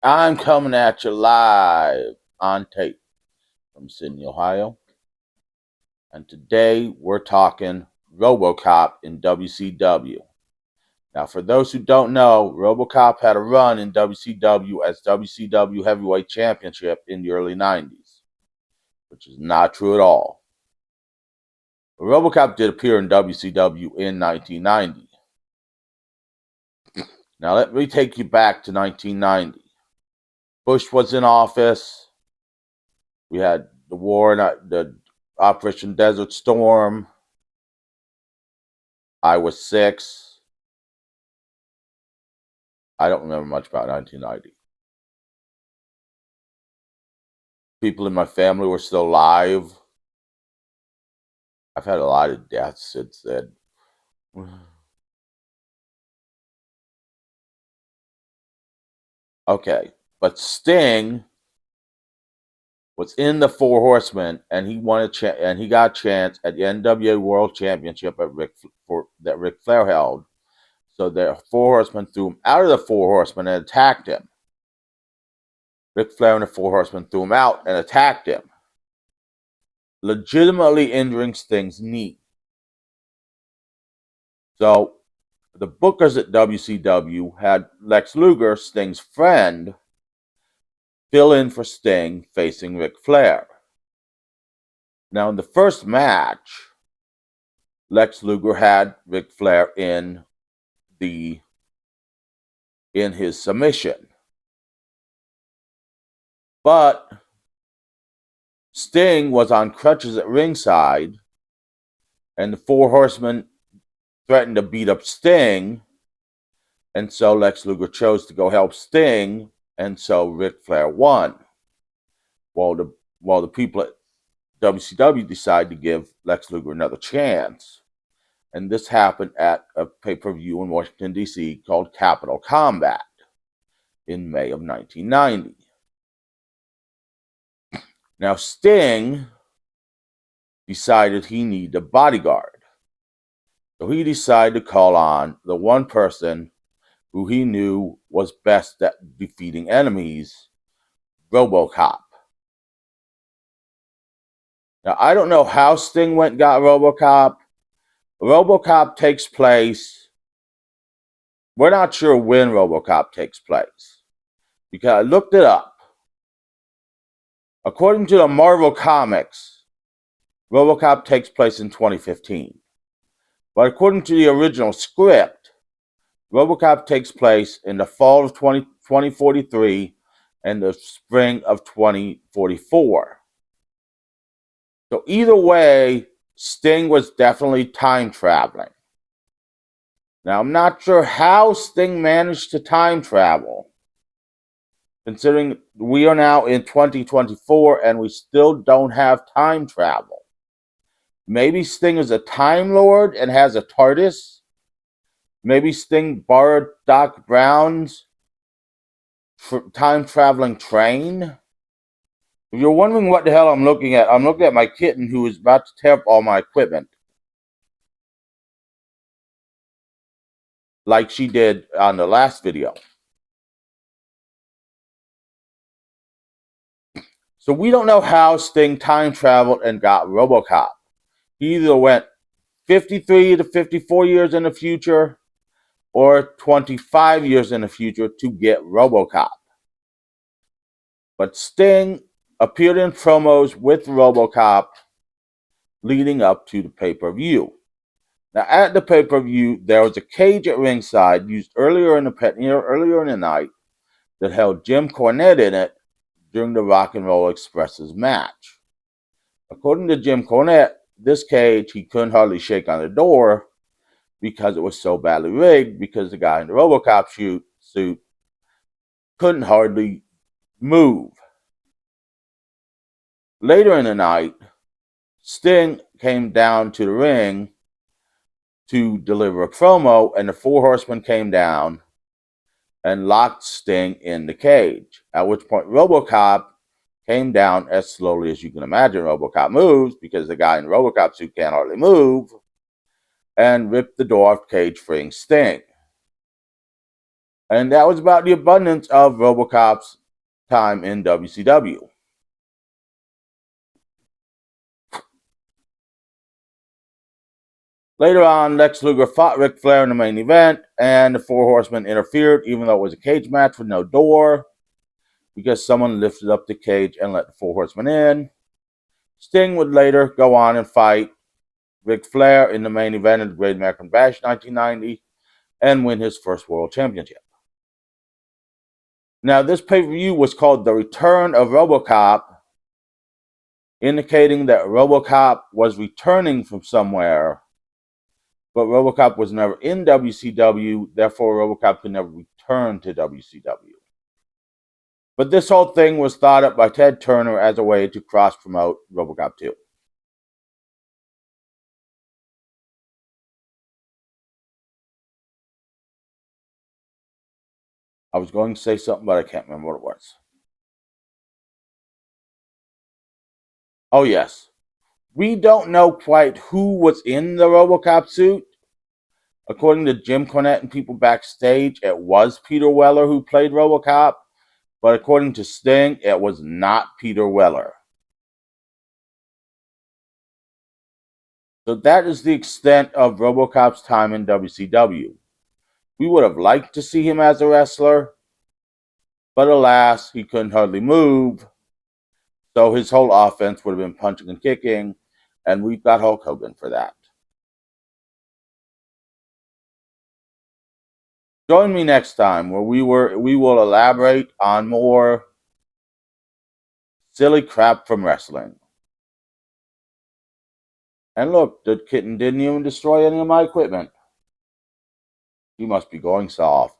I'm coming at you live on tape from Sydney, Ohio. And today we're talking Robocop in WCW. Now, for those who don't know, Robocop had a run in WCW as WCW Heavyweight Championship in the early 90s, which is not true at all. Robocop did appear in WCW in 1990. Now, let me take you back to 1990. Bush was in office. We had the war, the Operation Desert Storm. I was 6. I don't remember much about 1990. People in my family were still alive. I've had a lot of deaths since then. Okay, but Sting was in the Four Horsemen, and he won and he got a chance at the NWA World Championship that Ric Flair held. So the Four Horsemen threw him out of the Four Horsemen and attacked him. Ric Flair and the Four Horsemen threw him out and attacked him, legitimately injuring Sting's knee. So the bookers at WCW had Lex Luger, Sting's friend, fill in for Sting facing Ric Flair. Now, in the first match, Lex Luger had Ric Flair in his submission. But Sting was on crutches at ringside, and the Four Horsemen threatened to beat up Sting, and so Lex Luger chose to go help Sting, and so Ric Flair won. While the people at WCW decided to give Lex Luger another chance. And this happened at a pay-per-view in Washington, D.C. called Capital Combat in May of 1990. Now, Sting decided he needed a bodyguard. So he decided to call on the one person who he knew was best at defeating enemies, Robocop. Now, I don't know how Sting went and got Robocop. Robocop takes place. We're not sure when Robocop takes place because I looked it up. According to the Marvel Comics, Robocop takes place in 2015. But according to the original script, Robocop takes place in the fall of 2043 and the spring of 2044. So either way, Sting was definitely time traveling. Now, I'm not sure how Sting managed to time travel, considering we are now in 2024 and we still don't have time travel. Maybe Sting is a Time Lord and has a TARDIS. Maybe Sting borrowed Doc Brown's time-traveling train. If you're wondering what the hell I'm looking at my kitten who is about to tear up all my equipment, like she did on the last video. So we don't know how Sting time traveled and got Robocop. He either went 53 to 54 years in the future or 25 years in the future to get Robocop. But Sting appeared in promos with Robocop leading up to the pay-per-view. Now, at the pay-per-view, there was a cage at ringside used earlier in the night that held Jim Cornette in it during the Rock and Roll Express's match. According to Jim Cornette, this cage he couldn't hardly shake on the door because it was so badly rigged because the guy in the Robocop suit couldn't hardly move. Later in the night, Sting came down to the ring to deliver a promo, and the Four Horsemen came down and locked Sting in the cage, at which point Robocop came down as slowly as you can imagine Robocop moves, because the guy in the Robocop suit can't hardly move, and ripped the door off the cage, freeing Sting. And that was about the abundance of Robocop's time in WCW. Later on, Lex Luger fought Ric Flair in the main event, and the Four Horsemen interfered, even though it was a cage match with no door, because someone lifted up the cage and let the Four Horsemen in. Sting would later go on and fight Ric Flair in the main event of the Great American Bash 1990 and win his first World Championship. Now, this pay-per-view was called The Return of Robocop, indicating that Robocop was returning from somewhere, but Robocop was never in WCW, therefore Robocop could never return to WCW. But this whole thing was thought up by Ted Turner as a way to cross-promote Robocop 2. I was going to say something, but I can't remember what it was. Oh, yes. We don't know quite who was in the Robocop suit. According to Jim Cornette and people backstage, it was Peter Weller who played Robocop, but according to Sting, it was not Peter Weller. So that is the extent of Robocop's time in WCW. We would have liked to see him as a wrestler, but alas, he couldn't hardly move, so his whole offense would have been punching and kicking, and we've got Hulk Hogan for that. Join me next time where we will elaborate on more silly crap from wrestling. And look, the kitten didn't even destroy any of my equipment. He must be going soft.